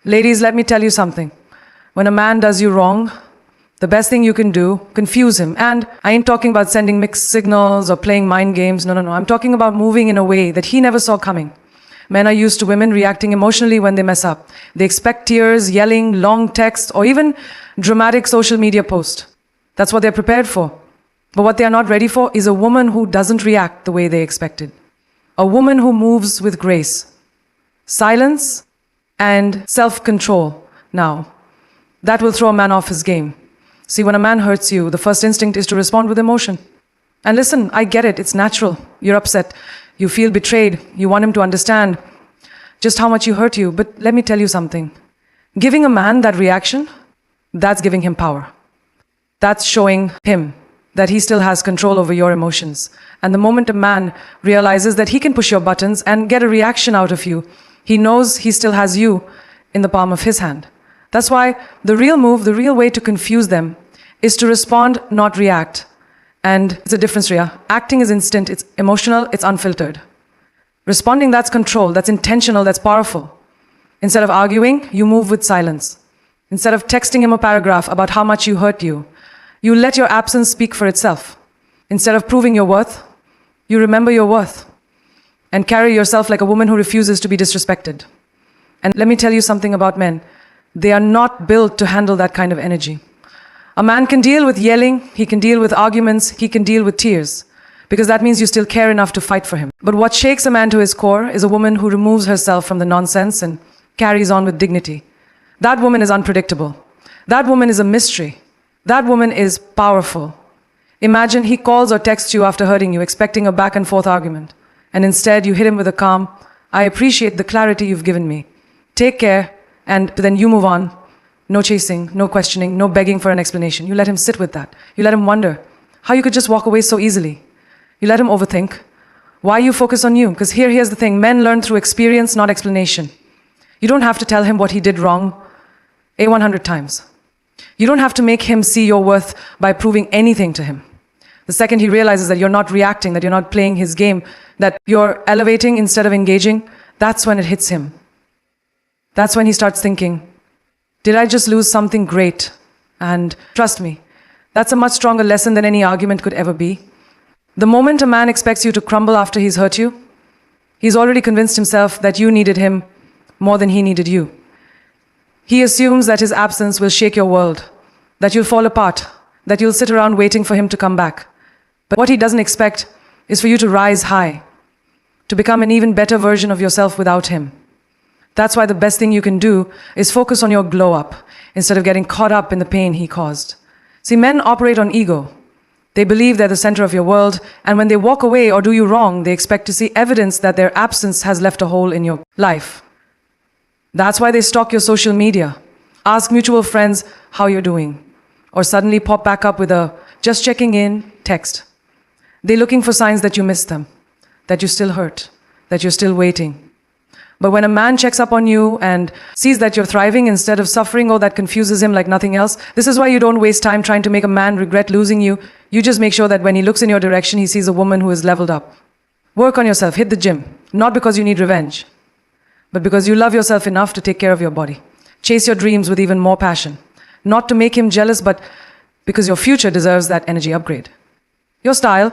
Ladies, let me tell you something. When a man does you wrong, the best thing you can do, confuse him. And I ain't talking about sending mixed signals or playing mind games. No. I'm talking about moving in a way that he never saw coming. Men are used to women reacting emotionally when they mess up. They expect tears, yelling, long texts, or even dramatic social media posts. That's what they're prepared for. But what they are not ready for is a woman who doesn't react the way they expected. A woman who moves with grace, silence, and self-control. Now, that will throw a man off his game. See, when a man hurts you, the first instinct is to respond with emotion. And listen, I get it, it's natural. You're upset. You feel betrayed. You want him to understand just how much you hurt you. But let me tell you something. Giving a man that reaction, that's giving him power. That's showing him that he still has control over your emotions. And the moment a man realizes that he can push your buttons and get a reaction out of you, he knows he still has you in the palm of his hand. That's why the real move, the real way to confuse them is to respond, not react. And it's a difference, Riya. Acting is instant, it's emotional, it's unfiltered. Responding, that's control, that's intentional, that's powerful. Instead of arguing, you move with silence. Instead of texting him a paragraph about how much you hurt you, you let your absence speak for itself. Instead of proving your worth, you remember your worth and carry yourself like a woman who refuses to be disrespected. And let me tell you something about men. They are not built to handle that kind of energy. A man can deal with yelling, he can deal with arguments, he can deal with tears, because that means you still care enough to fight for him. But what shakes a man to his core is a woman who removes herself from the nonsense and carries on with dignity. That woman is unpredictable. That woman is a mystery. That woman is powerful. Imagine he calls or texts you after hurting you, expecting a back and forth argument. And instead you hit him with a calm, "I appreciate the clarity you've given me. Take care," and then you move on. No chasing, no questioning, no begging for an explanation. You let him sit with that. You let him wonder how you could just walk away so easily. You let him overthink. Why you focus on you? Because here's the thing. Men learn through experience, not explanation. You don't have to tell him what he did wrong 100 times. You don't have to make him see your worth by proving anything to him. The second he realizes that you're not reacting, that you're not playing his game, that you're elevating instead of engaging, that's when it hits him. That's when he starts thinking, did I just lose something great? And trust me, that's a much stronger lesson than any argument could ever be. The moment a man expects you to crumble after he's hurt you, he's already convinced himself that you needed him more than he needed you. He assumes that his absence will shake your world, that you'll fall apart, that you'll sit around waiting for him to come back. But what he doesn't expect is for you to rise high, to become an even better version of yourself without him. That's why the best thing you can do is focus on your glow up instead of getting caught up in the pain he caused. See, men operate on ego. They believe they're the center of your world, and when they walk away or do you wrong, they expect to see evidence that their absence has left a hole in your life. That's why they stalk your social media, ask mutual friends how you're doing, or suddenly pop back up with a "just checking in" text. They're looking for signs that you miss them, that you're still hurt, that you're still waiting. But when a man checks up on you and sees that you're thriving instead of suffering, oh, that confuses him like nothing else. This is why you don't waste time trying to make a man regret losing you. You just make sure that when he looks in your direction, he sees a woman who is leveled up. Work on yourself, hit the gym, not because you need revenge, but because you love yourself enough to take care of your body. Chase your dreams with even more passion, not to make him jealous, but because your future deserves that energy upgrade. Your style,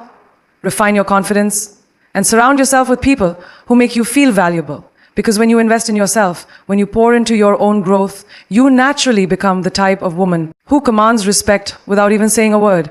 refine your confidence, and surround yourself with people who make you feel valuable. Because when you invest in yourself, when you pour into your own growth, you naturally become the type of woman who commands respect without even saying a word.